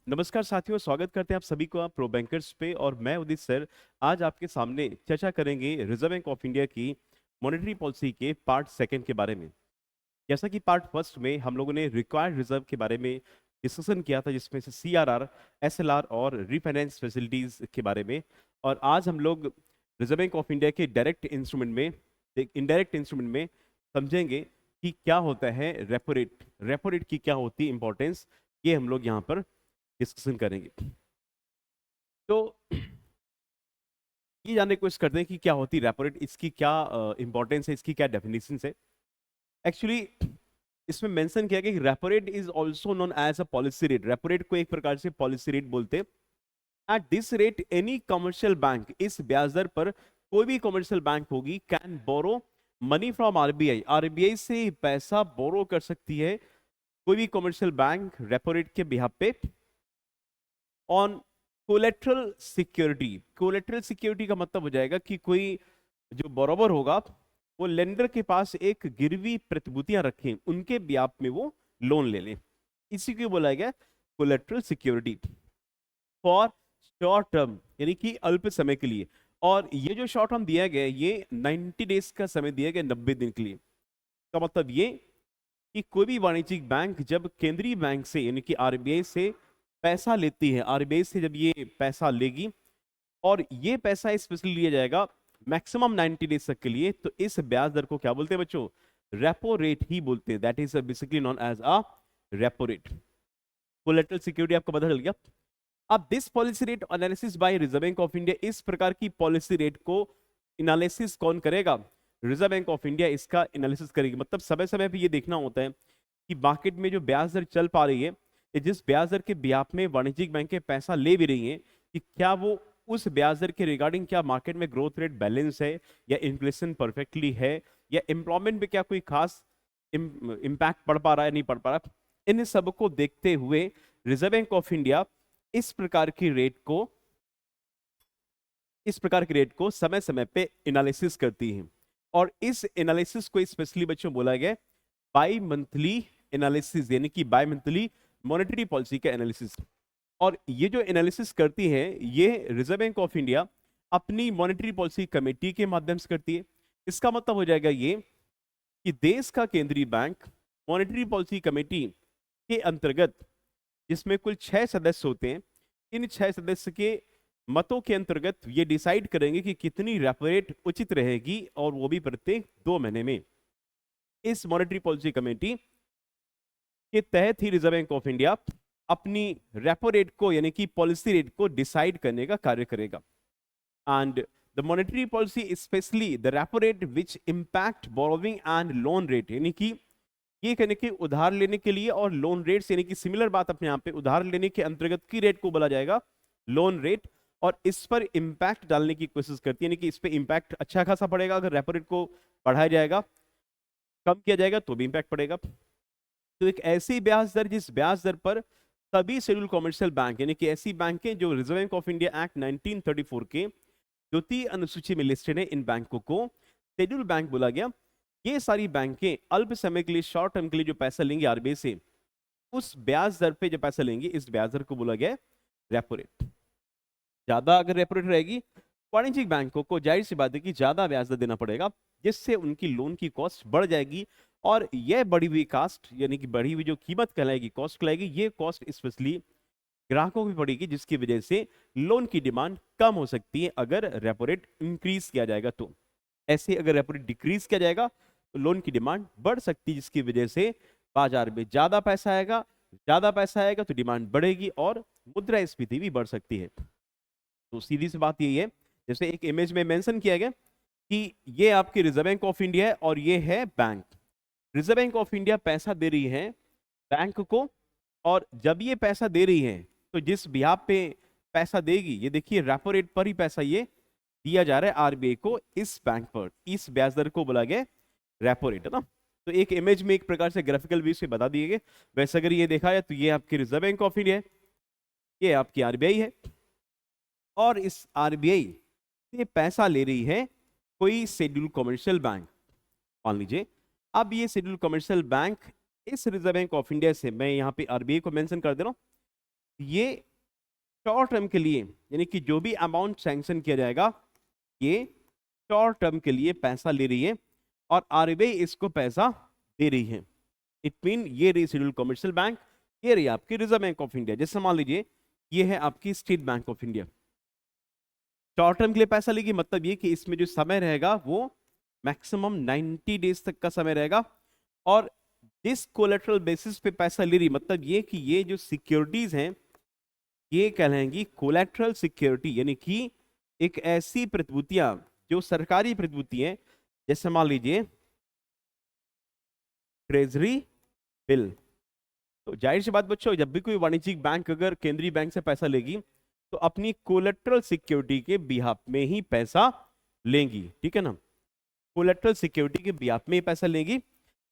नमस्कार साथियों, स्वागत करते हैं आप सभी को आप प्रो बैंकर्स पे। और मैं उदित सर आज आपके सामने चर्चा करेंगे रिजर्व बैंक ऑफ इंडिया की मॉनेटरी पॉलिसी के पार्ट सेकंड के बारे में। जैसा कि पार्ट फर्स्ट में हम लोगों ने रिक्वायर्ड रिजर्व के बारे में डिस्कशन किया था, जिसमें से सीआरआर, एसएलआर और रीफाइनेंस फैसिलिटीज के बारे में। और आज हम लोग रिजर्व बैंक ऑफ इंडिया के डायरेक्ट इंस्ट्रूमेंट में, इनडायरेक्ट इंस्ट्रूमेंट में समझेंगे कि क्या होता है रेपो रेट, रेपो रेट की क्या होती है इंपॉर्टेंस, ये हम लोग यहाँ पर डिस्कशन करेंगे। तो ये जानने की कोशिश करते हैं कि क्या होती है रेपो रेट, इसकी क्या इंपॉर्टेंस है, इसकी क्या डेफिनेशन है। एक्चुअली इसमें मेंशन किया गया कि repo rate is also known as a policy rate. Repo rate को एक प्रकार से पॉलिसी रेट बोलते हैं। At this rate any commercial bank, इस ब्याज दर पर कोई भी कमर्शियल बैंक होगी, can borrow money from RBI, RBI से पैसा बोरो कर सकती है कोई भी कमर्शियल बैंक रेपो रेट के बिहाफ पे, on collateral security. Collateral security का मतलब हो जाएगा कि कोई जो बरोबर होगा वो लेंडर के पास एक गिरवी प्रतिभूतियां रखें, उनके ब्याप में वो लोन ले लें। इसी को बोला गया collateral security for short term, यानी कि अल्प समय के लिए। और ये जो शॉर्ट टर्म दिया गया ये 90 डेज का समय दिया गया, 90 दिन के लिए। का मतलब ये कि कोई भी वाणिज्यिक बैंक जब केंद्रीय बैंक से यानी कि आरबीआई से पैसा लेती है, आरबीआई से जब ये पैसा लेगी और ये पैसा स्पेशली लिया जाएगा मैक्सिमम 90 डेज तक के लिए, तो इस ब्याज दर को क्या बोलते हैं बच्चों? रेपो रेट ही बोलते हैं। That is basically known as a repo rate. Collateral security आपको पता चल गया। अब this policy rate analysis by Reserve Bank of India, इस प्रकार की पॉलिसी रेट को एनालिसिस कौन करेगा? रिजर्व बैंक ऑफ इंडिया इसका एनालिसिस करेगी। मतलब समय समय पे ये देखना होता है कि मार्केट में जो ब्याज दर चल पा रही है, या जिस ब्याज दर के ब्याप में वाणिज्यिक बैंकें पैसा ले भी रही हैं, कि क्या वो उस ब्याज दर के रिगार्डिंग क्या मार्केट में ग्रोथ रेट बैलेंस है, या इन्फ्लेशन परफेक्टली है, या एम्प्लॉयमेंट पे क्या कोई खास इम्पैक्ट पड़ पा रहा है, नहीं पड़ पा रहा। इन सब को देखते हुए रिजर्व बैंक ऑफ इंडिया इस प्रकार की रेट को, इस प्रकार के रेट को समय समय पे एनालिसिस करती है। और इस एनालिसिस को स्पेशली बच्चों बोला गया बाई मंथली एनालिसिस, यानी कि बाई मंथली मॉनेटरी पॉलिसी का एनालिसिस। और ये जो एनालिसिस करती है ये रिजर्व बैंक ऑफ इंडिया अपनी मॉनेटरी पॉलिसी कमेटी के माध्यम से करती है। इसका मतलब हो जाएगा ये कि देश का केंद्रीय बैंक मॉनेटरी पॉलिसी कमेटी के अंतर्गत, जिसमें कुल 6 सदस्य होते हैं, इन 6 सदस्य के मतों के अंतर्गत ये डिसाइड करेंगे कि कितनी रेपो रेट उचित रहेगी, और वो भी प्रत्येक 2 महीने में। इस मॉनेटरी पॉलिसी कमेटी के तहत ही रिजर्व बैंक ऑफ इंडिया अपनी रेपो रेट को यानी कि पॉलिसी रेट को डिसाइड करने का कार्य करेगा। And the monetary policy specially the repo rate which impact borrowing and loan rate, यानी कि ये कहने के उधार लेने के लिए और लोन रेट्स, यानी कि सिमिलर बात अपने यहाँ पे, उधार लेने के अंतर्गत की रेट को बोला जाएगा लोन रेट। और इस पर इंपैक्ट डालने की कोशिश करती है, यानी कि इस पे इंपैक्ट अच्छा खासा पड़ेगा। अगर रेपो रेट को बढ़ाया जाएगा, कम किया जाएगा तो भी इंपैक्ट पड़ेगा। तो एक ऐसी ब्याज दर जिस ब्याज दर पर सभी शेड्यूल कमर्शियल बैंक, यानी कि ऐसी बैंकें जो reserve Bank of India act 1934 के द्वितीय अनुसूची में लिस्टेड है, इन बैंकों को शेड्यूल बैंक बोला गया। ये सारी बैंकें अल्प समय के लिए, शॉर्ट टर्म के लिए जो पैसा लेंगे आरबीआई से, उस ब्याज दर पे जो पैसा लेंगे, इस ब्याज दर को बोला गया रेपो रेट। ज्यादा अगर रेपो रेट रहेगी, वाणिज्यिक बैंकों को जाहिर सी बात है कि ज्यादा ब्याज दर देना पड़ेगा, जिससे उनकी लोन की कॉस्ट बढ़ जाएगी। और यह बढ़ी हुई कास्ट, यानी कि बढ़ी हुई जो कीमत कहलाएगी, कॉस्ट कहलाएगी, ये कॉस्ट स्पेशली ग्राहकों की पड़ेगी, जिसकी वजह से लोन की डिमांड कम हो सकती है अगर रेपो रेट इंक्रीज किया जाएगा तो। ऐसे अगर रेपो रेट डिक्रीज किया जाएगा तो लोन की डिमांड बढ़ सकती है, जिसकी वजह से बाजार में ज्यादा पैसा आएगा, ज्यादा पैसा आएगा तो डिमांड बढ़ेगी और मुद्रास्फीति भी बढ़ सकती है। तो सीधी सी बात यही है, जैसे एक इमेज में मेंशन किया गया कि ये आपकी रिजर्व बैंक ऑफ इंडिया है और ये है bank. Reserve Bank of India पैसा दे रही है बैंक को, और जब ये पैसा दे रही है तो जिस ब्याज पे पैसा देगी, ये देखिए रेपो रेट पर ही पैसा ये दिया जा रहा है आरबीआई को इस बैंक पर, इस ब्याज दर को बोला गया रेपो रेट, है ना। तो एक इमेज में एक प्रकार से ग्राफिकल व्यू से बता दिए गए। वैसे अगर ये देखा जाए तो ये आपकी रिजर्व बैंक ऑफ इंडिया है, ये आपकी आरबीआई है, और इस आरबीआई से पैसा ले रही है कोई शेड्यूल कमर्शियल बैंक, मान लीजिए। अब ये शेड्यूल कमर्शियल बैंक इस रिजर्व बैंक ऑफ इंडिया से, मैं यहाँ पे आरबीआई को मेंशन कर दे रहा हूँ, ये शॉर्ट टर्म के लिए, यानी कि जो भी अमाउंट सैंक्शन किया जाएगा ये शॉर्ट टर्म के लिए पैसा ले रही है और आरबीआई इसको पैसा दे रही है। इट मीन ये रही शेड्यूल कमर्शियल बैंक, ये रही आपकी रिजर्व बैंक ऑफ इंडिया। जैसे मान लीजिए ये है आपकी state bank of India, short term के लिए पैसा लेगी, मतलब ये कि इसमें जो समय रहेगा वो मैक्सिमम 90 डेज तक का समय रहेगा। और जिस कोलेटरल बेसिस पे पैसा ले रही, मतलब ये कि ये जो सिक्योरिटीज हैं ये कहलाएंगी कोलेटरल सिक्योरिटी, यानी कि एक ऐसी प्रतिभूतियां जो सरकारी प्रतिभूति हैं। जैसे मान लीजिए ट्रेजरी बिल। तो जाहिर सी बात बच्चों, जब भी कोई वाणिज्यिक बैंक अगर केंद्रीय बैंक से पैसा लेगी तो अपनी कोलेटरल सिक्योरिटी के बिहाफ में ही पैसा लेंगी, ठीक है ना। कोलेटरल सिक्योरिटी के बिहाफ में ही पैसा लेंगी।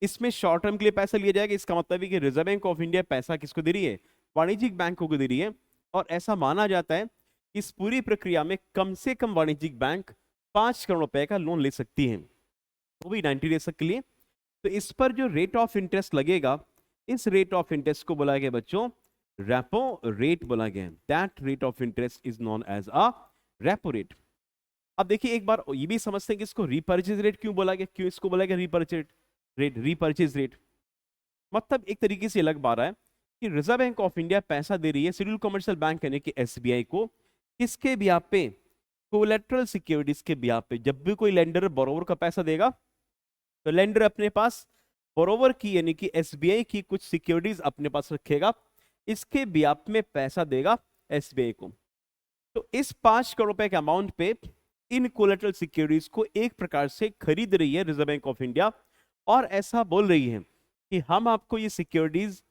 इसमें शॉर्ट टर्म के लिए पैसा लिया जाएगा। इसका मतलब है कि रिजर्व बैंक ऑफ इंडिया पैसा किसको दे रही है? वाणिज्यिक बैंकों को दे रही है। और ऐसा माना जाता है कि इस पूरी प्रक्रिया में कम से कम वाणिज्यिक बैंक 5 करोड़ रुपए का लोन ले सकती है, वो भी 90 डेज तक के लिए। तो इस पर जो रेट ऑफ इंटरेस्ट लगेगा, इस रेट ऑफ इंटरेस्ट को बोला गया बच्चों रेपो रेट बोला गया। That rate of interest is known as a repo rate. अब देखिए एक बार ये भी समझते हैं कि इसको रीपर्चेज रेट क्यों बोला गया, क्यों इसको बोला गया रीपर्चेज रेट। रीपर्चेज रेट मतलब एक तरीके से लग पा रहा है कि रिजर्व बैंक ऑफ इंडिया पैसा दे रही है शेड्यूल कमर्शियल बैंक यानी कि एसबीआई को, किसके बिहाफ पे? कोलेटरल सिक्योरिटीज के बिहाफ पे। जब भी कोई लेंडर बोरोवर का पैसा देगा तो लेंडर अपने पास बोरोवर की यानी कि एसबीआई की कुछ सिक्योरिटीज अपने पास रखेगा, इसके बिहाफ में पैसा देगा एसबीआई को। तो इस 5 करोड़ रुपए के अमाउंट पे इन कोलेटरल सिक्योरिटीज को एक प्रकार से खरीद रही है रिजर्व बैंक ऑफ इंडिया, और ऐसा बोल रही है कि हम आपको ये सिक्योरिटीज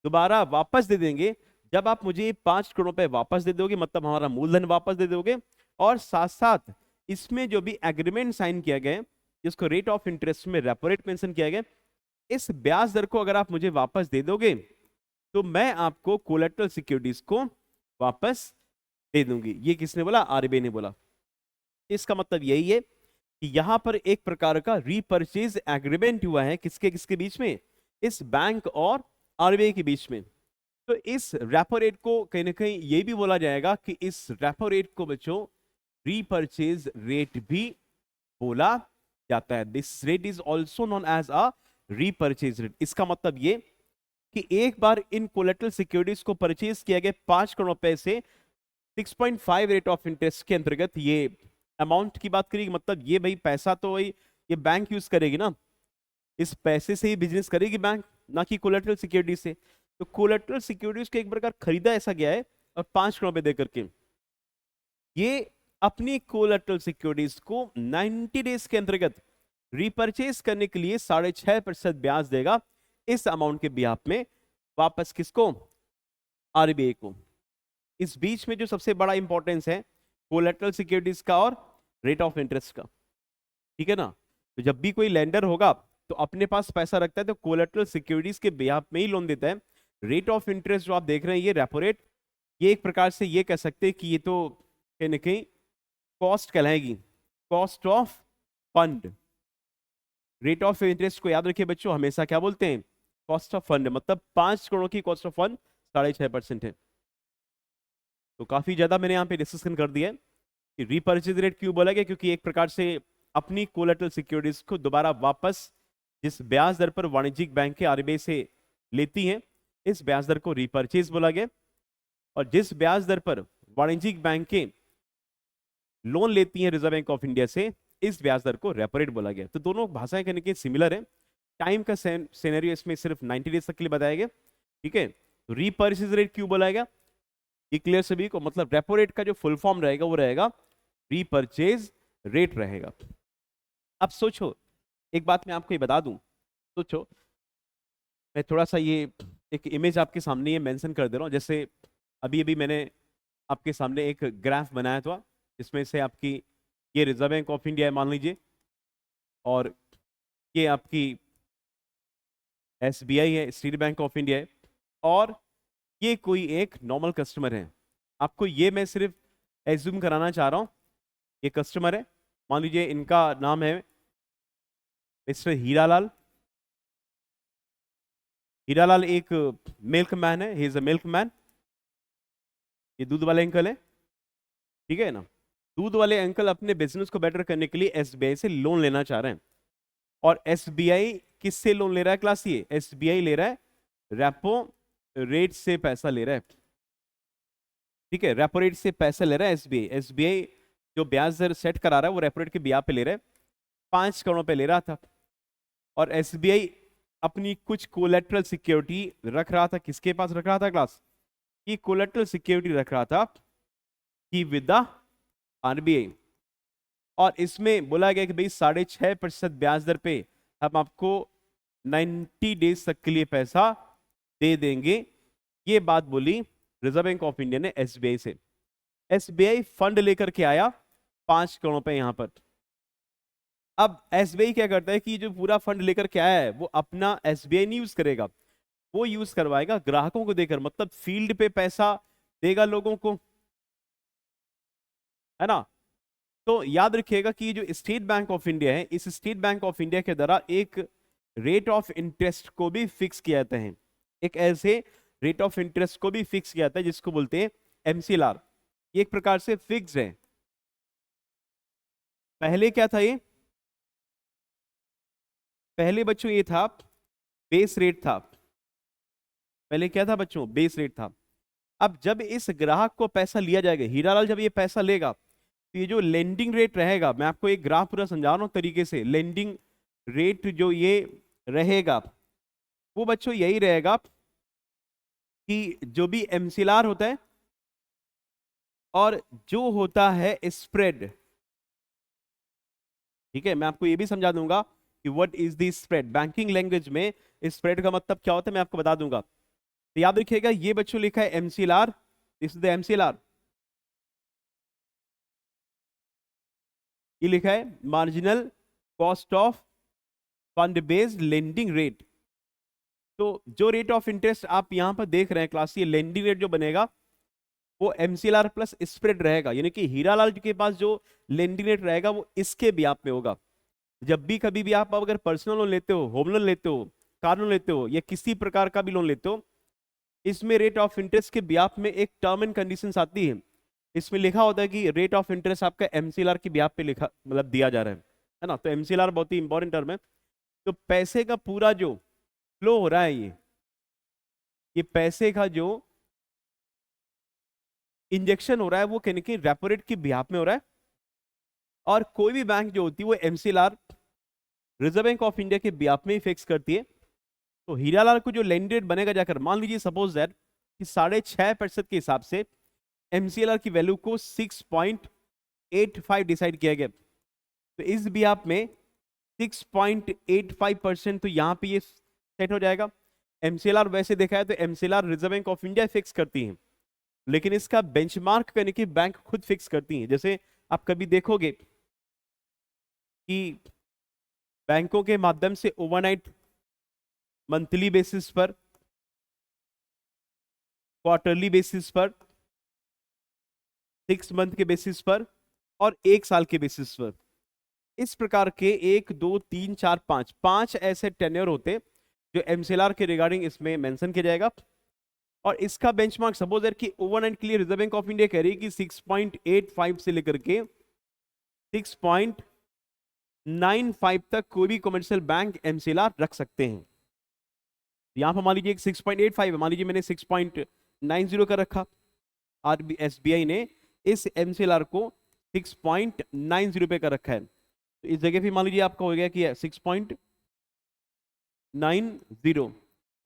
दोबारा वापस दे देंगे जब आप मुझे ये 5 करोड़ रुपए वापस दे दोगे, मतलब हमारा मूलधन वापस दे दोगे। और साथ साथ इसमें जो भी एग्रीमेंट साइन किया गया है, जिसको रेट ऑफ इंटरेस्ट में रेपो रेट मेंशन किया गया, इस ब्याज दर को अगर आप मुझे वापस दे दोगे तो मैं आपको कोलेटरल सिक्योरिटीज को वापस दे दूंगी। ये किसने बोला? आरबीआई ने बोला। इसका मतलब यही है कि यहां पर एक प्रकार का रीपर्चेज एग्रीमेंट हुआ है, किसके किसके बीच में? इस बैंक और आरबीआई के बीच में। तो इस रेपो रेट को कहीं ना कहीं ये भी बोला जाएगा कि इस रेपो रेट को बच्चों रीपर्चेज रेट भी बोला जाता है। This rate is also known as a repurchase rate. इसका मतलब ये कि एक बार इन कोलेटरल सिक्योरिटीज को परचेज किया गया 5 करोड़ रुपए से 6.5 रेट ऑफ इंटरेस्ट के अंतर्गत ये अमाउंट की बात करेगी। मतलब ये भाई पैसा तो वही ये बैंक यूज करेगी ना, इस पैसे से ही बिजनेस करेगी बैंक, ना कि कोलेटरल सिक्योरिटी से। तो कोलेटरल सिक्योरिटीज को एक प्रकार खरीदा ऐसा गया है और 5 करोड़ रुपए देकर के ये अपनी कोलेटरल सिक्योरिटीज को 90 डेज के अंतर्गत रीपर्चेज करने के लिए 6.5% ब्याज देगा इस अमाउंट के बिहाफ में वापस किसको? आरबीआई को। इस बीच में जो सबसे बड़ा इंपॉर्टेंस है कोलेटरल सिक्योरिटीज का और रेट ऑफ इंटरेस्ट का, ठीक है ना। तो जब भी कोई लेंडर होगा तो अपने पास पैसा रखता है तो कोलेटरल सिक्योरिटीज के बिहाफ में ही लोन देता है। रेट ऑफ इंटरेस्ट जो आप देख रहे हैं ये रेपो रेट, ये एक प्रकार से ये कह सकते हैं कि ये तो कहीं ना कहीं कॉस्ट कहलाएगी, cost of fund. Rate of interest को याद रखिए बच्चों, हमेशा क्या बोलते हैं? Cost of fund. मतलब 5 करोड़ की कॉस्ट ऑफ फंड 6.5% है। तो काफी ज्यादा मैंने यहाँ पे डिस्कशन कर दिया है कि रीपर्चेज रेट क्यों बोला गया, क्योंकि एक प्रकार से अपनी कोलेटरल सिक्योरिटीज को दोबारा वापस जिस ब्याज दर पर वाणिज्यिक बैंक के आरबीआई से लेती हैं, इस ब्याज दर को रीपर्चेज बोला गया। और जिस ब्याज दर पर वाणिज्यिक बैंकें लोन लेती हैं रिजर्व बैंक ऑफ इंडिया से, इस ब्याज दर को रेपो रेट बोला गया। तो दोनों भाषाएं कहने की सिमिलर है। टाइम का सिनेरियो इसमें सिर्फ 90 डेज तक के लिए बताया गया, ठीक है। तो रीपर्चेज रेट क्यों बोला गया ये क्लियर सभी को? मतलब रेपो रेट का जो फुल फॉर्म रहेगा वो रहेगा रीपर्चेज रेट रहेगा। अब सोचो एक बात मैं आपको ये बता दूं, सोचो मैं थोड़ा सा ये एक इमेज आपके सामने ये मेंशन कर दे रहा हूं। जैसे अभी अभी मैंने आपके सामने एक ग्राफ बनाया था जिसमें से आपकी ये रिजर्व बैंक ऑफ इंडिया है मान लीजिए, और ये आपकी एसबीआई है, स्टेट बैंक ऑफ इंडिया है, और ये कोई एक नॉर्मल कस्टमर है। आपको ये मैं सिर्फ एज्यूम कराना चाह रहा हूं, ये कस्टमर है, मान लीजिए इनका नाम है मिस्टर हीरालाल। हीरालाल एक मिल्क मैन है, he is a milk man. ये दूध वाले अंकल है, ठीक है ना। दूध वाले अंकल अपने बिजनेस को बेटर करने के लिए एसबीआई से लोन लेना चाह रहे हैं। और एसबीआई किससे लोन ले रहा है क्लास? ये एसबीआई ले रहा है रेपो रेट से पैसा ले रहा है, ठीक है। रेपो रेट से पैसा ले रहा है एसबीआई। एसबीआई जो ब्याज दर सेट करा रहा है वो रेपो रेट के ब्याज पे ले रहा है, 5 करोड़ पे ले रहा था। और एसबीआई अपनी कुछ कोलेटरल सिक्योरिटी रख रहा था। किसके पास रख रहा था क्लास? ये कोलेटरल सिक्योरिटी रख रहा था कि विद द आरबीआई। और इसमें बोला गया कि भाई 6.5% ब्याज दर पे हम आपको 90 डेज तक के लिए पैसा दे देंगे। ये बात बोली रिजर्व बैंक ऑफ इंडिया ने एसबीआई से। एसबीआई फंड लेकर के आया 5 करोड़ पे यहां पर। अब एसबीआई क्या करता है कि जो पूरा फंड लेकर के आया है वो अपना एसबीआई नहीं यूज करेगा, वो यूज करवाएगा ग्राहकों को देकर, मतलब फील्ड पे पैसा देगा लोगों को, है ना। तो याद रखिएगा कि जो स्टेट बैंक ऑफ इंडिया है, इस स्टेट बैंक ऑफ इंडिया के द्वारा एक रेट ऑफ इंटरेस्ट को भी फिक्स किया जाता है। एक ऐसे रेट ऑफ इंटरेस्ट को भी फिक्स किया जाता है जिसको बोलते हैं एमसीएलआर। ये एक प्रकार से फिक्स है। पहले क्या था ये? पहले बच्चों ये था बेस रेट था। पहले क्या था बच्चों? बेस रेट था। अब जब इस ग्राहक को पैसा लिया जाएगा, हीरालाल जब ये पैसा लेगा तो ये जो लेंडिंग रेट रहेगा, मैं आपको एक ग्राफ पूरा समझा रहा हूं तरीके से, लेंडिंग रेट जो ये रहेगा वो बच्चों यही रहेगा कि जो भी एमसीएलआर होता है और जो होता है स्प्रेड, ठीक है। मैं आपको ये भी समझा दूंगा कि what is the spread. Banking language में स्प्रेड का मतलब क्या होता है मैं आपको बता दूंगा। तो याद रखिएगा ये बच्चों लिखा है MCLR, this is the MCLR. ये लिखा है marginal cost of fund based lending rate. तो जो रेट ऑफ इंटरेस्ट आप यहां पर देख रहे हैं क्लास, ये लेंडिंग रेट जो बनेगा वो एमसीएलआर प्लस स्प्रेड रहेगा। यानी कि हीरालाल के पास जो लेंडिंग रेट रहेगा वो इसके ब्याज में होगा। जब भी कभी भी आप अगर पर्सनल लोन लेते हो, होम लोन लेते हो, कार लोन लेते हो या किसी प्रकार का भी लोन लेते हो, इसमें रेट ऑफ इंटरेस्ट के ब्याज में एक टर्म एंड कंडीशंस आती है। इसमें लिखा होता है कि रेट ऑफ इंटरेस्ट आपका एमसीएलआर के ब्याज पे लिखा मतलब दिया जा रहा है ना। तो एमसीएलआर बहुत ही इंपॉर्टेंट टर्म है। तो पैसे का पूरा जो फ्लो हो रहा है, ये पैसे का जो इंजेक्शन हो रहा है वो कहीं ना कहीं रेपो रेट की ब्याज में हो रहा है। और कोई भी बैंक जो होती है वो MCLR reserve Bank of India के ब्याज में ही फिक्स करती है। तो हीरालाल को जो लेंड रेट बनेगा जाकर, मान लीजिए सपोज दैट कि 6.5% के हिसाब से एमसीएलआर की वैल्यू को 6.85 डिसाइड किया गया। तो इस ब्याज में 6.85% तो यहां पे ये सेट हो जाएगा। एमसीएलआर वैसे देखा है तो MCLR reserve Bank of India fix करती है, लेकिन इसका बेंचमार्क करने की बैंक खुद फिक्स करती है। जैसे आप कभी देखोगे कि बैंकों के माध्यम से ओवरनाइट, मंथली बेसिस पर, क्वार्टरली बेसिस पर, 6 मंथ के बेसिस पर और 1 साल के बेसिस पर, इस प्रकार के 1 2 3 4 5 ऐसे टेन्योर होते जो एमसीएलआर के रिगार्डिंग इसमें मेंशन किया जाएगा। और इसका बेंचमार्क सपोज है कि ओवरनाइट के लिए रिजर्व बैंक ऑफ इंडिया कह रही है कि 6.85 से लेकर के 6.95 तक कोई भी कमर्शियल बैंक एमसीएलआर रख सकते हैं। यहां पर मान लीजिए 6.85 है, मान लीजिए मैंने 6.90 का रखा, एसबीआई ने इस एमसीएलआर को 6.90 पे का रखा है। तो इस जगह पे मान लीजिए आपका हो गया कि 6.90।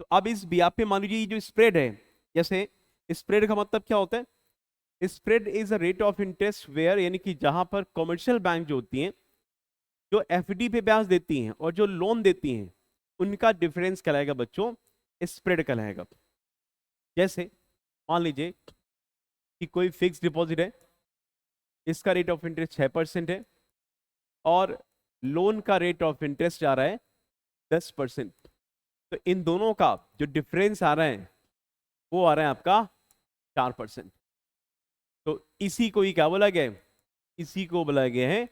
तो अब इस ब्याज पे मान लीजिए जो स्प्रेड है, जैसे स्प्रेड का मतलब क्या होता है? Spread is a rate of interest where, यानी कि जहां पर कमर्शियल बैंक जो होती हैं जो एफडी पे ब्याज देती हैं और जो लोन देती हैं उनका डिफरेंस कहलाएगा बच्चों स्प्रेड कहलाएगा। जैसे मान लीजिए कि कोई फिक्स डिपॉजिट है, इसका रेट ऑफ इंटरेस्ट 6% है और लोन का रेट ऑफ इंटरेस्ट आ रहा है 10%। तो इन दोनों का जो डिफरेंस आ रहा है वो आ रहा है आपका 4%। तो इसी को ही क्या बोला गया है? इसी को बोला गया है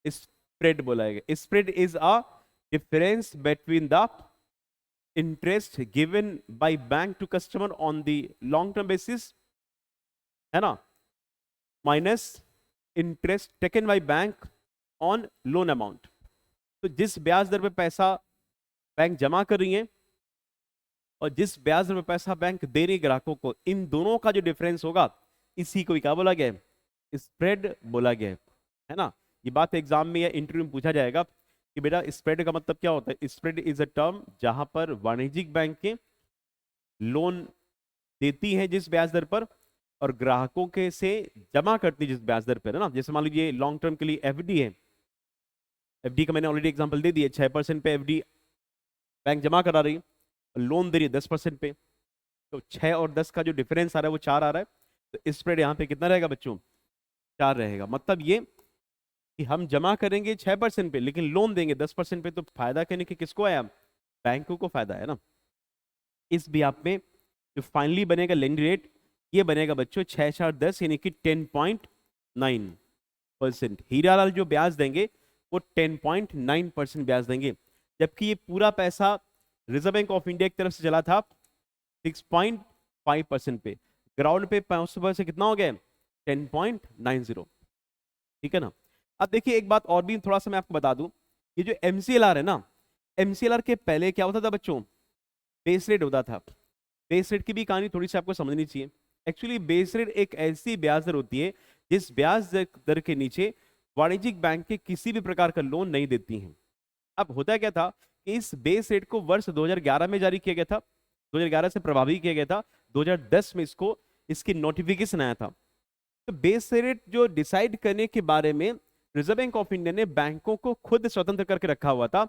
स्प्रेड बोला गया। Spread is a difference between the interest given by bank to customer on the long term basis है ना, minus interest taken by bank on loan amount. तो जिस ब्याज दर पे पैसा बैंक जमा कर रही है और जिस ब्याज दर पे पैसा बैंक दे रही है ग्राहकों को, इन दोनों का जो डिफरेंस होगा, इसी को क्या बोला गया है, स्प्रेड बोला गया है ना। ये बात एग्जाम में या इंटरव्यू में पूछा जाएगा कि बेटा स्प्रेड का मतलब क्या होता है। स्प्रेड इज अ टर्म जहां पर वाणिज्यिक बैंक के लोन देती है जिस ब्याज दर पर, और ग्राहकों के से जमा करती है जिस ब्याज दर पर, है ना। जैसे मान लीजिए लॉन्ग टर्म के लिए एफडी है, एफडी का मैंने ऑलरेडी एग्जांपल दे दिया, 6% पे एफडी बैंक जमा करा रही है, लोन दे रही है 10% पे, तो 6 और 10 का जो डिफरेंस आ रहा है वो 4 आ रहा है। तो स्प्रेड यहाँ पे कितना रहेगा बच्चों, 4 रहेगा। मतलब ये कि हम जमा करेंगे 6% पे लेकिन लोन देंगे 10% पे, तो फायदा कहने के किसको आया, बैंकों को फायदा है ना। इस भी आप में जो फाइनली बनेगा लेंडिंग रेट, ये बनेगा बच्चों 6 4 10 यानी कि 10.9%। हीरालाल जो ब्याज देंगे वो 10.9% ब्याज देंगे, जबकि ये पूरा पैसा रिजर्व बैंक ऑफ इंडिया की तरफ से चला था 6.5% पे, ग्राउंड पे 500 से कितना हो गया 10.90। ठीक है ना। अब देखिए एक बात और भी थोड़ा सा मैं आपको बता दूं, ये जो एमसीएलआर है ना, एमसीएलआर के पहले क्या होता था बच्चों, बेस रेट होता था। बेस रेट की भी कहानी थोड़ी सी आपको समझनी चाहिए। एक्चुअली बेस रेट एक ऐसी ब्याज दर होती है जिस ब्याज दर के नीचे वाणिज्यिक बैंक के किसी भी प्रकार का लोन नहीं देती हैं। अब होता क्या था कि इस बेस रेट को वर्ष 2011 में जारी किया गया था, 2011 से प्रभावी किया गया था, 2010 में इसको इसकी नोटिफिकेशन आया था। तो बेस रेट जो डिसाइड करने के बारे में रिजर्व बैंक ऑफ इंडिया ने बैंकों को खुद स्वतंत्र करके रखा हुआ था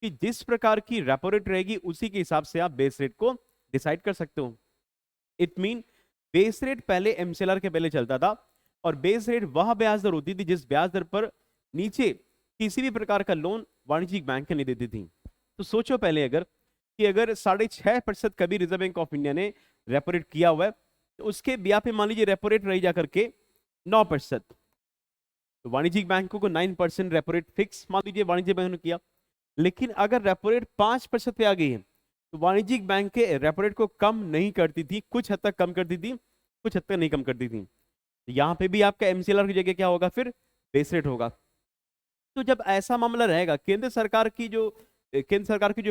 कि जिस प्रकार की रेपो रेट रहेगी उसी के हिसाब से आप बेस रेट को डिसाइड कर सकते हो। इट मीन बेस रेट पहले एमसीएलआर के पहले चलता था, और बेस रेट वह ब्याज दर होती थी जिस ब्याज दर पर नीचे किसी भी प्रकार का लोन वाणिज्यिक बैंक नहीं देती थी। तो सोचो पहले अगर कि अगर 6.5% कभी रिजर्व बैंक ऑफ इंडिया ने रेपो रेट किया हुआ है, तो उसके ब्याह पे मान लीजिए रेपो रेट रही जा करके 9%, तो वाणिज्यिक बैंकों को 9% रेपो रेट फिक्स मान लीजिए वाणिज्यिक बैंक ने किया। लेकिन अगर रेपो रेट 5% पे आ गई है, तो वाणिज्यिक बैंक के रेपो रेट को कम नहीं करती थी, कुछ हद तक कम करती थी, कुछ हद तक नहीं कम करती थी। यहां पे भी आपका एमसीएलआर की जगह क्या होगा, फिर बेस रेट होगा। तो जब ऐसा मामला रहेगा, केंद्र सरकार की जो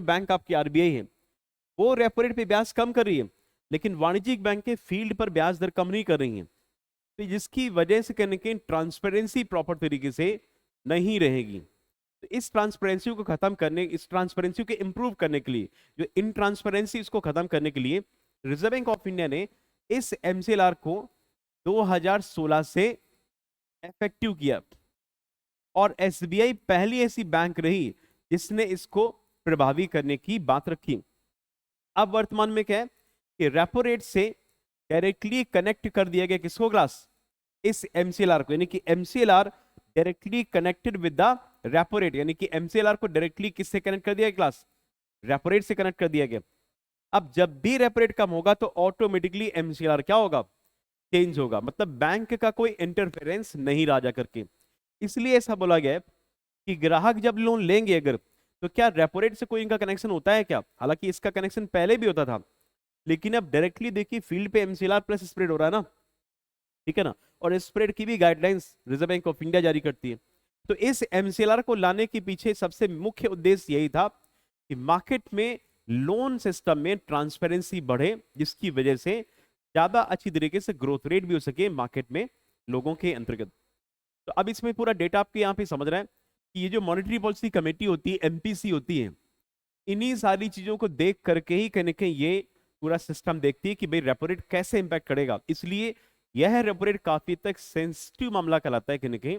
बैंक आपकी आरबीआई है वो रेपो रेट पे ब्याज कम कर रही है, लेकिन वाणिज्यिक बैंक के फील्ड पर ब्याज दर कम नहीं कर रही है, तो जिसकी वजह से कहीं ना कहीं ट्रांसपेरेंसी प्रॉपर तरीके से नहीं रहेगी। तो इस ट्रांसपेरेंसी को खत्म करने, इस ट्रांसपेरेंसी को इंप्रूव करने के लिए, जो इन ट्रांसपेरेंसी इसको खत्म करने के लिए रिजर्व बैंक ऑफ इंडिया ने इस एमसीएलआर को 2016 से इफेक्टिव किया, और एसबीआई पहली ऐसी बैंक रही जिसने इसको प्रभावी करने की बात रखी। अब वर्तमान में क्या है कि रेपो रेट से डायरेक्टली कनेक्ट कर दिया गया किसको क्लास, इस एमसीएलआर को, यानी कि MCLR directly connected with the repo rate, यानी कि एमसीएलआर को डायरेक्टली किससे कनेक्ट कर दिया क्लास, रेपो रेट से कनेक्ट कर दिया गया। अब जब भी रेपो रेट कम होगा तो ऑटोमेटिकली एमसीएलआर क्या होगा, चेंज होगा, मतलब बैंक का कोई इंटरफेरेंस नहीं रहा जा करके। इसलिए ऐसा बोला गया है कि ग्राहक जब लोन लेंगे अगर, तो क्या रेपो रेट से कोई इनका कनेक्शन होता है क्या, हालांकि इसका कनेक्शन पहले भी होता था, लेकिन अब डायरेक्टली देखिए फील्ड पे एमसीएलआर प्लस स्प्रेड हो रहा है ना, ठीक है ना। और स्प्रेड की भी guidelines reserve Bank of India जारी करती है। तो इस एमसीएलआर को लाने के पीछे सबसे मुख्य उद्देश्य यही था कि मार्केट में लोन सिस्टम में ट्रांसपेरेंसी बढ़े, जिसकी वजह से ज्यादा अच्छी तरीके से ग्रोथ रेट भी हो सके मार्केट में लोगों के अंतर्गत। तो अब इसमें पूरा डेटा आपके यहाँ पे समझ रहे हैं कि ये जो मॉनेटरी पॉलिसी कमेटी होती है, एमपीसी होती है, इन्हीं सारी चीजों को देख करके ही कहीं ना कहीं ये पूरा सिस्टम देखती है कि भाई रेपो रेट कैसे इंपैक्ट करेगा। इसलिए यह रेपो रेट काफी तक सेंसिटिव मामला कहलाता है कहीं ना कहीं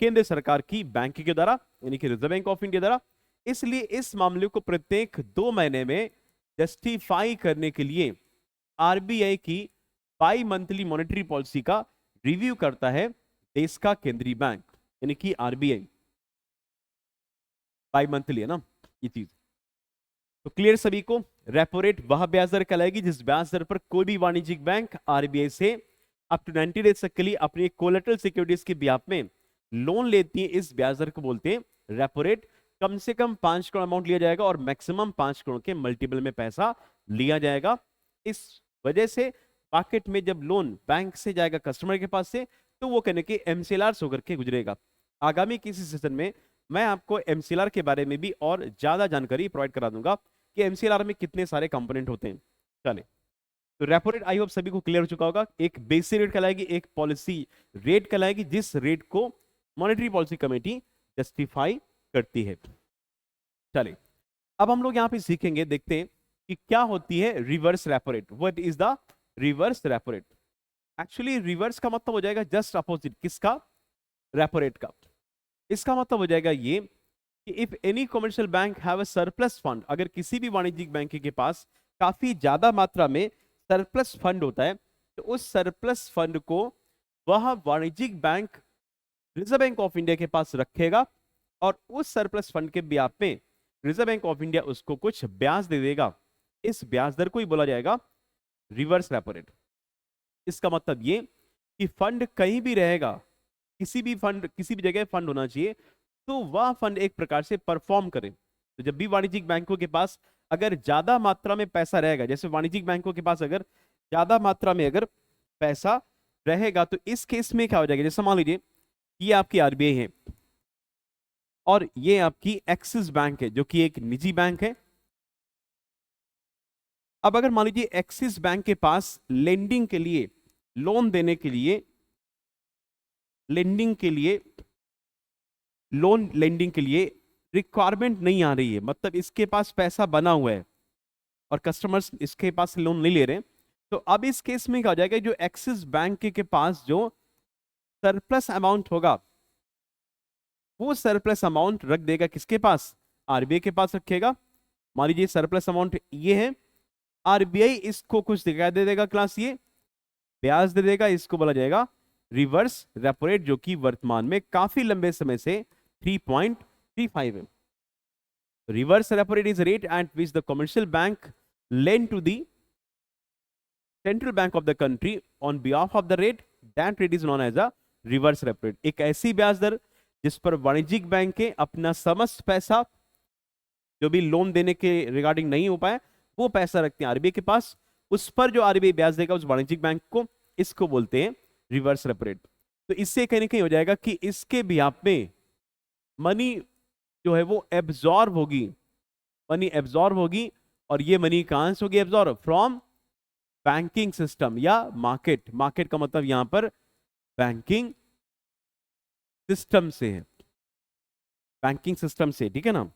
केंद्र सरकार की बैंक के द्वारा, यानी कि रिजर्व बैंक ऑफ इंडिया द्वारा। इसलिए इस मामले को प्रत्येक 2 महीने में जस्टिफाई करने के लिए आरबीआई की बाई मंथली मॉनेटरी पॉलिसी का रिव्यू करता है देश का केंद्रीय बैंक, यानी कि आरबीआई। बाई मंथली है ना ये चीज। तो क्लियर सभी को, रेपो रेट वह ब्याज दर कहलाएगी जिस ब्याज दर पर कोई भी वाणिज्यिक बैंक आरबीआई से अप टू 90 डेज तक के लिए अपनी कोलेटरल सिक्योरिटीज के ब्याज में लोन लेती है, इस ब्याज दर को बोलते हैं रेपो रेट। कम से कम 5 करोड़ अमाउंट लिया जाएगा और मैक्सिमम 5 करोड़ के मल्टीपल में पैसा लिया जाएगा। इस वजह से मार्केट में जब लोन बैंक से जाएगा कस्टमर के पास से, तो वो कहने के एमसीएलआर होकर के गुजरेगा। आगामी किसी सेशन में मैं आपको एमसीएलआर के बारे में भी और ज्यादा जानकारी प्रोवाइड करा दूंगा कि एमसीएलआर में कितने सारे कंपोनेंट होते हैं। चले, तो रेपो रेट आई होप सभी को क्लियर हो चुका होगा। एक बेसिक रेट कहलाएगी, एक पॉलिसी रेट कहलाएगी, जिस रेट को मॉनेटरी पॉलिसी कमेटी जस्टिफाई करती है। चलिए, अब हम लोग यहाँ पे सीखेंगे, देखते हैं कि क्या होती है reverse repo rate. What is the reverse repo rate? Actually reverse का मतलब हो जाएगा जस्ट अपोजिट, किसका? रेपो रेट का। इसका मतलब हो जाएगा ये कि if any commercial bank have a surplus fund, अगर किसी भी वाणिज्यिक बैंक के पास काफी ज्यादा मात्रा में सरप्लस फंड होता है, तो उस सरप्लस फंड को वह वाणिज्यिक bank reserve Bank of India के पास रखेगा, और उस सरप्लस फंड के ब्याज में रिजर्व बैंक ऑफ इंडिया उसको कुछ ब्याज दे देगा। इस ब्याज दर को ही बोला जाएगा रिवर्स रेपो रेट। इसका मतलब ये कि फंड कहीं भी रहेगा, किसी भी फंड, किसी भी जगह फंड होना चाहिए, तो वह फंड एक प्रकार से परफॉर्म करे। तो जब भी वाणिज्यिक बैंकों के पास अगर ज्यादा मात्रा में पैसा रहेगा, जैसे वाणिज्यिक बैंकों के पास अगर ज्यादा मात्रा में अगर पैसा रहेगा, तो इस केस में क्या हो जाएगा? जैसे मान लीजिए ये आपकी आरबीआई है और ये आपकी एक्सिस बैंक है, जो कि एक निजी बैंक है। अब अगर मान लीजिए एक्सिस बैंक के पास लेंडिंग के लिए, लोन देने के लिए, लेंडिंग के लिए, लोन लेंडिंग के लिए रिक्वायरमेंट नहीं आ रही है, मतलब इसके पास पैसा बना हुआ है और कस्टमर्स इसके पास लोन नहीं ले रहे, तो अब इस केस में क्या हो जाएगा? जो एक्सिस बैंक के पास जो सरप्लस अमाउंट होगा, वो सरप्लस अमाउंट रख देगा किसके पास? आरबीआई के पास रखेगा। मान लीजिए सरप्लस अमाउंट ये है, आरबीआई इसको कुछ दिखा दे देगा, क्लास ये ब्याज दे देगा, इसको बोला जाएगा रिवर्स रेपो रेट, जो कि वर्तमान में काफी लंबे समय से 3.35 है। Reverse repo rate is rate at which the commercial bank lend to the central bank of the country on behalf of the rate, that rate is known as a reverse repo rate। एक ऐसी ब्याज दर जिस पर वाणिज्यिक बैंकें अपना समस्त पैसा, जो भी लोन देने के रिगार्डिंग नहीं हो पाए, वो पैसा रखते हैं आरबीआई के पास, उस पर जो आरबीआई ब्याज देगा उस वाणिज्यिक बैंक को, इसको बोलते हैं रिवर्स रेपो रेट। तो इससे कहीं ना कहीं हो जाएगा कि इसके बिहाफ में मनी जो है वो एब्जॉर्ब होगी, मनी एब्जॉर्ब होगी, और ये मनी कहां से होगी एब्जॉर्ब? फ्रॉम बैंकिंग सिस्टम या मार्केट। मार्केट का मतलब यहां पर बैंकिंग सिस्टम से है, बैंकिंग सिस्टम से, ठीक है ना?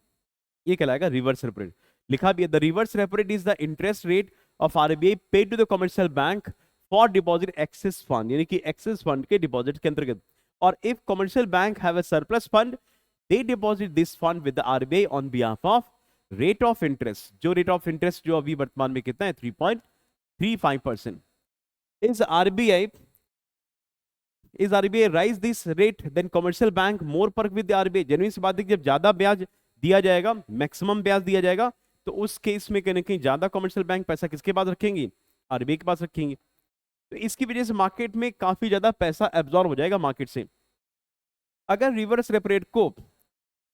ये कहलाएगा रिवर्स रेपो रेट। लिखा भी है, the reverse repo rate is the interest rate of RBI paid to the commercial bank for deposit excess fund, यानी कि एक्सेस फंड के डिपॉजिट के अंतर्गत। और if commercial bank have a surplus fund, they deposit this fund with the RBI on behalf of rate of interest. जो rate of interest जो अभी वर्तमान में कितना है? 3.35%। Is RBI rise this rate, then commercial bank मोर पर्क विद आरबीआई। जेन्युइन सी बात है, जब ज्यादा ब्याज दिया जाएगा, मैक्सिमम ब्याज दिया जाएगा, तो उस केस में कहीं ना कहीं ज्यादा कमर्शियल बैंक पैसा किसके पास रखेंगे? आरबीआई के पास रखेंगे। तो इसकी वजह से मार्केट में काफी ज्यादा पैसा एब्जॉर्ब हो जाएगा मार्केट से। अगर रिवर्स रेपो रेट को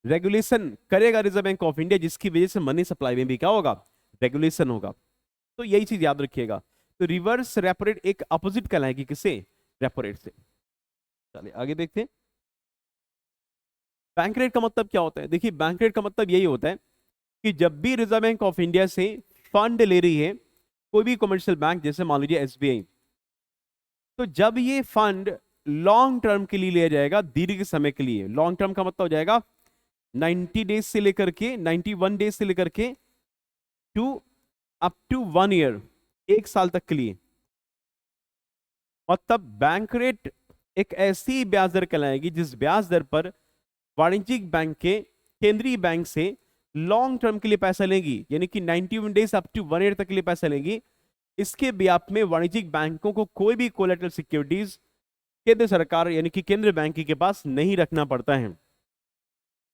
रेगुलेशन करेगा रिजर्व बैंक ऑफ इंडिया, जिसकी वजह से मनी सप्लाई में भी क्या होगा? रेगुलेशन होगा। तो यही चीज याद रखिएगा। तो रिवर्स रेपो रेट एक अपोजिट कहलाएगी किसे? रेपो रेट से। चलिए आगे देखते हैं। बैंक रेट का मतलब क्या होता है? देखिए, बैंक रेट का मतलब यही होता है कि जब भी रिजर्व बैंक ऑफ इंडिया से फंड ले रही है कोई भी कमर्शियल बैंक, जैसे मान लीजिए एसबीआई, तो जब ये फंड लॉन्ग टर्म के लिए लिया जाएगा, दीर्घ समय के लिए, लॉन्ग टर्म का मतलब हो जाएगा 90 डेज से लेकर के 91 डेज से लेकर के टू अप टू 1 ईयर, 1 साल तक के लिए, मतलब बैंक रेट एक ऐसी ब्याज दर कहलाएगी जिस ब्याज दर पर वाणिज्यिक बैंक के केंद्रीय बैंक से लॉन्ग टर्म के लिए पैसा लेंगी, यानी कि 91 डेज अप टू 1 ईयर तक के लिए पैसा लेंगी। इसके ब्याप में वाणिज्यिक बैंकों को कोई भी कोलेटरल सिक्योरिटीज केंद्र सरकार यानी कि केंद्र बैंक के पास नहीं रखना पड़ता है।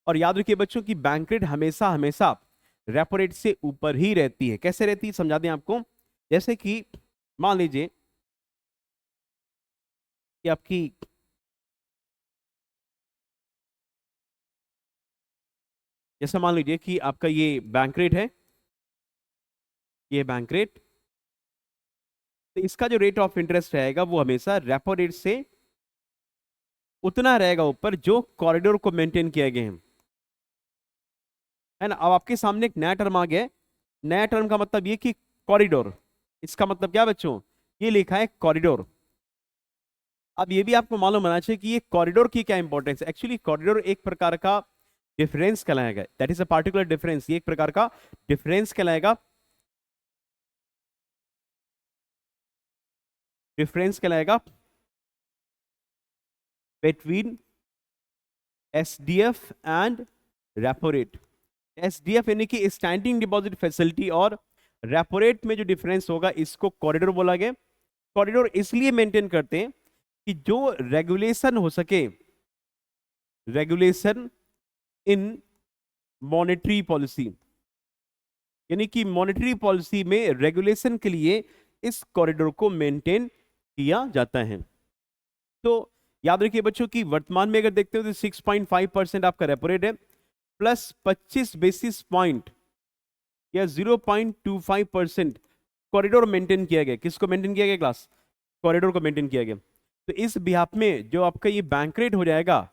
और याद रखिए बच्चों की बैंक रेट हमेशा हमेशा रेपो रेट से ऊपर ही रहती है। कैसे रहती है समझा दें आपको। जैसे कि मान लीजिए कि आपकी जैसे मान लीजिए कि आपका ये बैंक रेट है, ये बैंक रेट, तो इसका जो रेट ऑफ इंटरेस्ट रहेगा वो हमेशा रेपो रेट से उतना रहेगा ऊपर जो कॉरिडोर को मेंटेन किया गया है ना। अब आपके सामने एक नया टर्म आ गया है। नया टर्म का मतलब ये कि कॉरिडोर, इसका मतलब क्या बच्चों, ये लिखा है कॉरिडोर। अब ये भी आपको मालूम होना चाहिए कि ये कॉरिडोर की क्या इंपॉर्टेंस है। एक्चुअली कॉरिडोर एक प्रकार का डिफरेंस कहलाएगा, that is a particular difference, ये एक प्रकार का डिफरेंस कहलाएगा, डिफरेंस कहलाएगा between SDF and repo rate. SDF यानी कि स्टैंडिंग डिपॉजिट फैसिलिटी और रेपो रेट में जो डिफरेंस होगा इसको कॉरिडोर बोला गया। कॉरिडोर इसलिए मेंटेन करते हैं कि जो रेगुलेशन हो सके, रेगुलेशन इन मॉनेटरी पॉलिसी, यानी कि मॉनेटरी पॉलिसी में रेगुलेशन के लिए इस कॉरिडोर को मेंटेन किया जाता है। तो याद रखिए बच्चों कि वर्तमान में अगर देखते हो तो 6.5% आपका रेपो रेट है, प्लस 25 बेसिस पॉइंट या 0.25% कॉरिडोर मेंटेन किया गया। किसको मेंटेन किया गया क्लास? कॉरिडोर को मेंटेन किया गया। तो इस बिहाफ में जो आपका ये बैंक रेट हो जाएगा,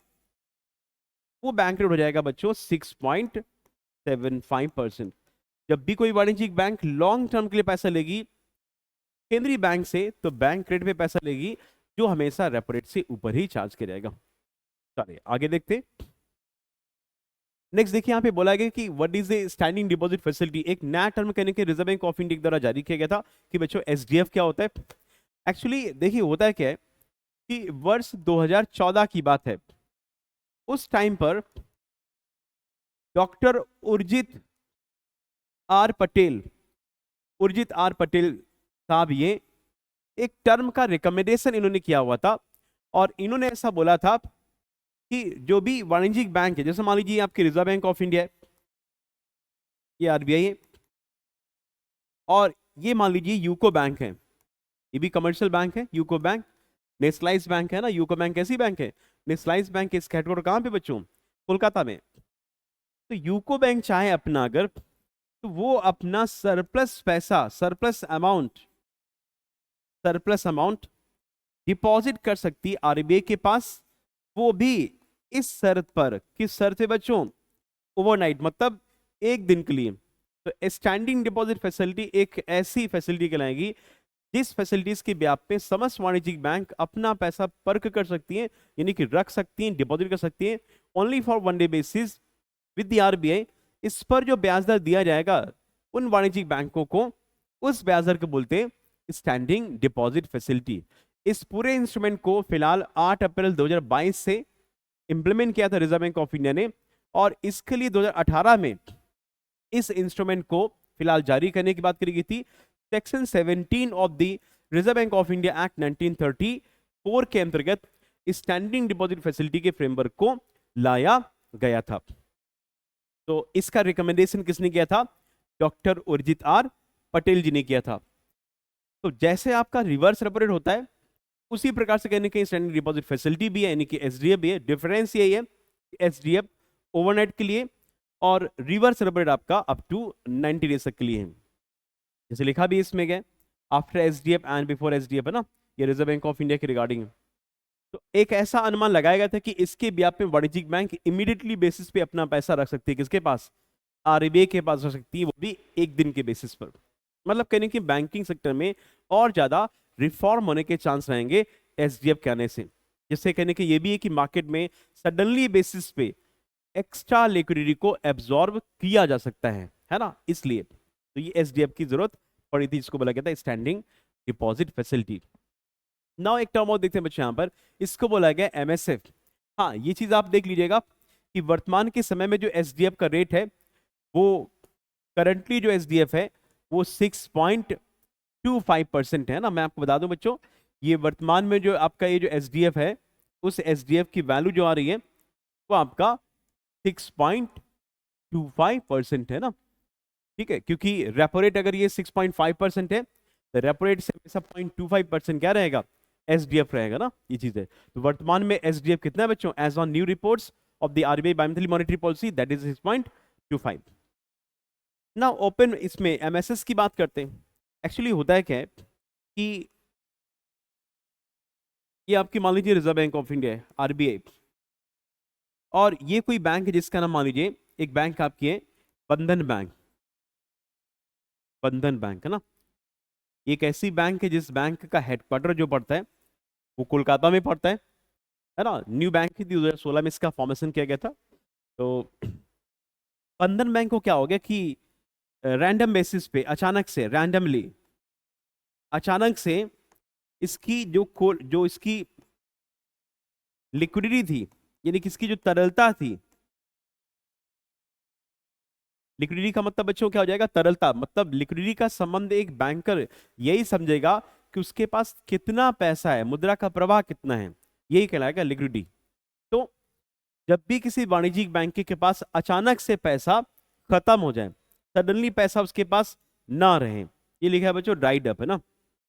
वो बैंक रेट हो जाएगा बच्चों 6.75%। जब भी कोई वाणिज्यिक बैंक लॉन्ग टर्म के लिए पैसा लेगी केंद्रीय बैंक से, तो बैंक रेट पे पैसा लेगी जो हमेशा रेपो रेट से ऊपर ही चार्ज किया जाएगा। चलिए आगे देखते। नेक्स्ट देखिए, यहाँ पे बोला गया कि what is a standing deposit facility. एक नया टर्म कहने के रिजर्व बैंक ऑफ इंडिया द्वारा जारी किया गया था कि बच्चों एसडीएफ क्या होता है। एक्चुअली देखिए होता है क्या है कि वर्ष 2014 की बात है, उस टाइम पर doctor Urjit R Patel, Urjit R Patel साहब, ये एक टर्म का रिकमेंडेशन इन्होंने किया हुआ था और इन्होंने ऐसा बोला था कि जो भी वाणिज्यिक बैंक है, जैसे मान लीजिए आपकी रिजर्व बैंक ऑफ इंडिया है, ये आरबीआई है, और ये मान लीजिए यूको बैंक है, ये भी कमर्शियल बैंक है। यूको बैंक नेशनलाइज बैंक है ना, यूको बैंक कैसी बैंक है? Nationalise bank. इसका हेडक्वार्टर कहाँ पे बच्चों? कोलकाता में। तो यूको बैंक चाहे अपना अगर, तो वो अपना सरप्लस पैसा, सरप्लस अमाउंट डिपॉजिट कर सकती है आरबीआई के पास, वो भी इस शर्त पर। किस शर्त है बच्चों? ओवरनाइट, मतलब एक दिन के लिए। तो स्टैंडिंग डिपॉजिट फैसिलिटी एक ऐसी फैसिलिटी कहलाएगी जिस फैसिलिटीज के ब्याप पे समस्त वाणिज्यिक बैंक अपना पैसा पर्क कर सकती हैं, यानी कि रख सकती हैं, डिपॉजिट कर सकती हैं, only for one day basis with the RBI. इस पर जो ब्याज दर दिया जाएगा उन वाणिज्यिक बैंकों को, उस ब्याज दर को बोलते हैं स्टैंडिंग डिपॉजिट फैसिलिटी। इस पूरे इंस्ट्रूमेंट को फिलहाल 8 अप्रैल 2022 से इंप्लीमेंट किया था रिजर्व बैंक ऑफ इंडिया ने, और इसके लिए 2018 में इस इंस्ट्रूमेंट को फिलहाल जारी करने की बात करी गई थी। Section 17 of the Reserve Bank of India act 1934 के अंतर्गत स्टैंडिंग डिपॉजिट फैसिलिटी के फ्रेमवर्क को लाया गया था। तो इसका रिकमेंडेशन किसने किया था? डॉक्टर उर्जित आर पटेल जी ने किया था। तो जैसे आपका रिवर्स रेपो रेट होता है, उसी प्रकार से कहने के स्टैंडिंग डिपॉजिट फैसिलिटी भी है, यानी कि एसडीएफ भी है। डिफरेंस यही है, एसडीएफ ओवरनाइट के लिए और रिवर्स रेपो रेट आपका अप टू 90 डेज तक के लिए है। जैसे लिखा भी इसमें गया, after SDF and before SDF है ना, ये रिजर्व बैंक ऑफ इंडिया के रिगार्डिंग है। तो एक ऐसा अनुमान लगाया गया था कि इसके ब्याप में वाणिज्यिक बैंक इमीडिएटली बेसिस पे अपना पैसा रख सकती है। किसके पास? आरबीआई के पास रख सकती है, वो भी एक दिन के बेसिस पर। मतलब कहने की बैंकिंग सेक्टर में और ज्यादा रिफॉर्म होने के चांस रहेंगे एसडीएफ के आने से। जिससे कहने के ये भी है कि मार्केट में सडनली बेसिस पे एक्स्ट्रा लिक्विडिटी को एब्जॉर्ब किया जा सकता है ना, इसलिए तो ये एसडीएफ की जरूरत पड़ी थी, जिसको बोला गया था स्टैंडिंग डिपॉजिट फैसिलिटी। नाउ एक टर्म और देखते हैं बच्चे यहाँ पर, इसको बोला गया एमएसएफ। हाँ, ये चीज आप देख लीजिएगा कि वर्तमान के समय में जो एसडीएफ का रेट है, वो करंटली जो एसडीएफ है वो 6.25% है ना। मैं आपको बता दूं बच्चों, ये वर्तमान में जो आपका ये जो एसडीएफ है, उस एसडीएफ की वैल्यू जो आ रही है वो आपका 6.25% है ना। ठीक है, क्योंकि रेपो रेट अगर ये 6.5% है, तो रेपो रेट से हमेशा 0.25% क्या रहेगा? एसडीएफ रहेगा ना, ये चीज है। तो वर्तमान में एसडीएफ कितना है बच्चों? As on new reports of the RBI bimonthly monetary policy, that is 6.25। ना ओपन इसमें एमएसएस की बात करते हैं। एक्चुअली होता है क्या है कि ये आपकी मान लीजिए रिजर्व बैंक ऑफ इंडिया है, आरबीआई, और ये कोई बैंक है जिसका नाम मान लीजिए, एक बैंक आपकी है बंधन बैंक, बंधन बैंक है ना। एक ऐसी बैंक है जिस बैंक का हेडक्वार्टर जो पड़ता है वो कोलकाता में पड़ता है ना। न्यू बैंक थी, 2016 में इसका फॉर्मेशन किया गया था। तो बंधन बैंक को क्या हो गया कि रैंडम बेसिस पे अचानक से, रैंडमली अचानक से इसकी जो इसकी लिक्विडिटी थी, यानी कि इसकी जो तरलता थी, लिक्विडिटी का मतलब बच्चों क्या हो जाएगा, तरलता, मतलब लिक्विडिटी का संबंध एक बैंकर यही समझेगा कि उसके पास कितना पैसा है, मुद्रा का प्रवाह कितना है, यही कहलाएगा लिक्विडिटी। तो जब भी किसी वाणिज्यिक बैंक के पास अचानक से पैसा खत्म हो जाए, सडनली पैसा उसके पास ना रहे, ये लिखा है बच्चों ड्राइड अप, है ना,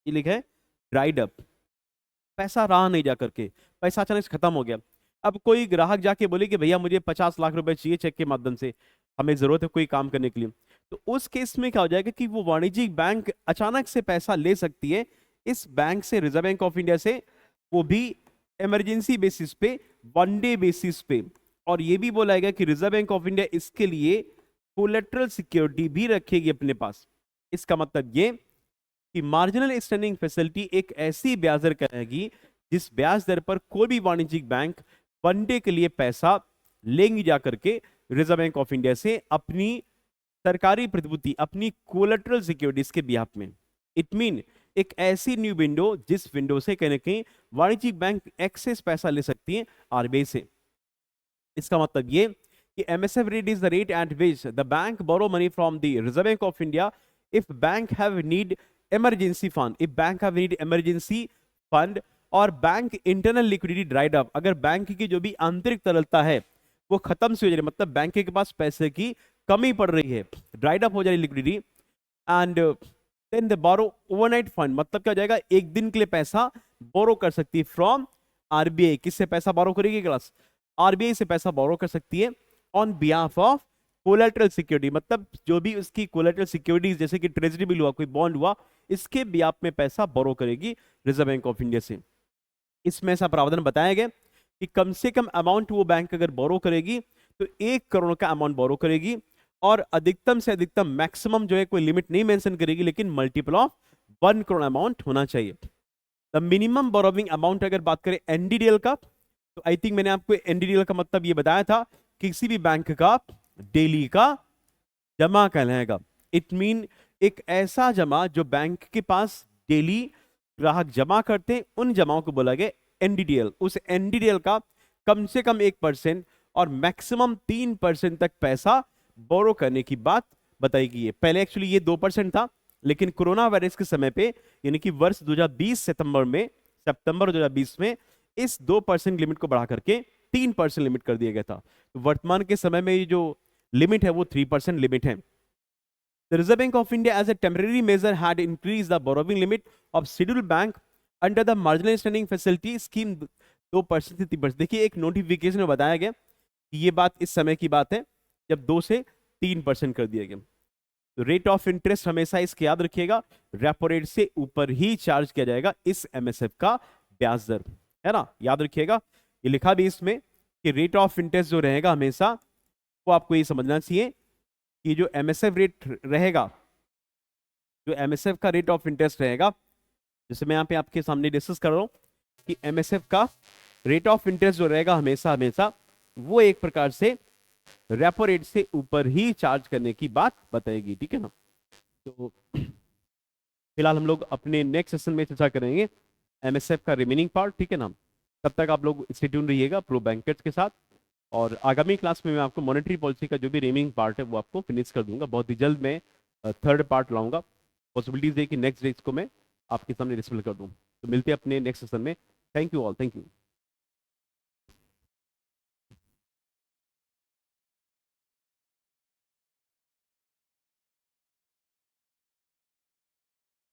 ये लिखा है ड्राइड अप, पैसा रहा नहीं जा करके, पैसा अचानक से खत्म हो गया। अब कोई ग्राहक जाके बोले कि भैया मुझे 50 लाख रुपए चाहिए चेक के माध्यम से, हमें जरूरत है कोई काम करने के लिए, तो उस केस में क्या हो जाएगा कि वो वाणिज्यिक बैंक अचानक से पैसा ले सकती है इस बैंक से, रिजर्व बैंक ऑफ इंडिया से, वो भी इमरजेंसी बेसिस पे, वन डे बेसिस पे। और ये भी बोला गया कि रिजर्व बैंक ऑफ इंडिया इसके लिए कोलेटरल सिक्योरिटी भी रखेगी अपने पास। इसका मतलब ये कि मार्जिनल स्टैंडिंग फैसिलिटी एक ऐसी ब्याज दर कहेगी जिस ब्याज दर पर कोई भी वाणिज्यिक बैंक वन डे के लिए पैसा लेंगी जा करके रिजर्व बैंक ऑफ इंडिया से अपनी सरकारी प्रतिभूति, अपनी कोलेटरल सिक्योरिटीज के बिहाफ में। इट मीन एक ऐसी न्यू विंडो जिस विंडो से कहीं ना कहीं वाणिज्यिक बैंक एक्सेस पैसा ले सकती है आरबीआई से। इसका मतलब ये कि MSF rate is the rate at which the bank borrow money from the Reserve Bank of India if bank have need emergency fund, if bank have need emergency fund, और bank internal liquidity dried up, अगर bank की जो भी आंतरिक तरलता है वो खत्म से हो जा रही है, मतलब बैंक के पास पैसे की कमी पड़ रही है, ड्राइड अप हो जा रही liquidity, and then they borrow overnight fund, मतलब क्या हो जाएगा, एक दिन के लिए पैसा बोरो कर सकती है फ्रॉम आरबीआई। किससे पैसा बोरो करेगी क्लास? आरबीआई से पैसा बोरो कर सकती है on behalf of collateral security, मतलब जो भी उसकी कोलेटरल सिक्योरिटीज जैसे कि ट्रेजरी बिल हुआ, कोई बॉन्ड हुआ, इसके बिहाफ में पैसा बोरो करेगी रिजर्व बैंक ऑफ इंडिया से। इसमें ऐसा प्रावधान बताया गया कि कम से कम अमाउंट वो बैंक अगर बोरो करेगी तो 1 करोड़ का अमाउंट बोरो करेगी, और अधिकतम से अधिकतम, मैक्सिमम जो है कोई लिमिट नहीं मेंशन करेगी, लेकिन मल्टीपल ऑफ 1 करोड़ अमाउंट होना चाहिए। द मिनिमम बोरोविंग अमाउंट अगर बात करें एनडीडीएल का, तो आई थिंक मैंने आपको एनडीडीएल का मतलब ये बताया था, किसी भी बैंक का डेली का जमा कहलाएगा। इट मीन एक ऐसा जमा जो बैंक के पास डेली ग्राहक जमा करते हैं, उन जमाओं को बोला गया एनडीडीएल। उस एनडीडीएल का कम से कम 1% और मैक्सिमम 3% तक पैसा बोरो करने की बात बताई गई है। पहले एक्चुअली ये 2% था, लेकिन कोरोना वायरस के समय पे, यानी कि वर्ष 2020 सितंबर 2020 में इस 2% लिमिट को बढ़ा करके 3% लिमिट कर दिया गया था। तो वर्तमान के समय में ये जो लिमिट है वो 3% लिमिट है। The Reserve Bank of India, as a temporary measure, had increased the borrowing limit of scheduled bank under the marginal standing facility scheme 2% से 3%। देखिए एक नोटिफिकेशन में बताया गया कि ये बात इस समय की बात है जब 2 से 3% कर दिया गया। तो रेट ऑफ इंटरेस्ट हमेशा इसके याद रखिएगा, रेपो रेट से ऊपर ही चार्ज किया जाएगा इस एमएसएफ का ब्याज दर, है ना, याद रखिएगा। ये लिखा भी इसमें कि रेट ऑफ इंटरेस्ट जो रहेगा हमेशा, वो आपको ये समझना चाहिए कि जो एमएसएफ रेट रहेगा, जो एमएसएफ का रेट ऑफ इंटरेस्ट रहेगा, जैसे मैं यहाँ पे आपके सामने डिस्कस कर रहा हूं कि एमएसएफ का रेट ऑफ इंटरेस्ट जो रहेगा हमेशा हमेशा वो एक प्रकार से रेपो रेट से ऊपर ही चार्ज करने की बात बताएगी, ठीक है ना। तो फिलहाल हम लोग अपने नेक्स्ट सेशन में चर्चा करेंगे एमएसएफ का रिमेनिंग पार्ट, ठीक है ना। तब तक आप लोग स्टे ट्यून रहिएगा प्रो बैंकर्स के साथ, और आगामी क्लास में मैं आपको मॉनेटरी पॉलिसी का जो भी रिमेनिंग पार्ट है वो आपको फिनिश कर दूंगा। बहुत ही जल्द मैं थर्ड पार्ट लाऊंगा, पॉसिबिलिटीज है कि नेक्स्ट डे इसको मैं आपके सामने डिस्प्ले कर दूं। तो मिलते हैं अपने नेक्स्ट सेशन में। Thank you all, thank you.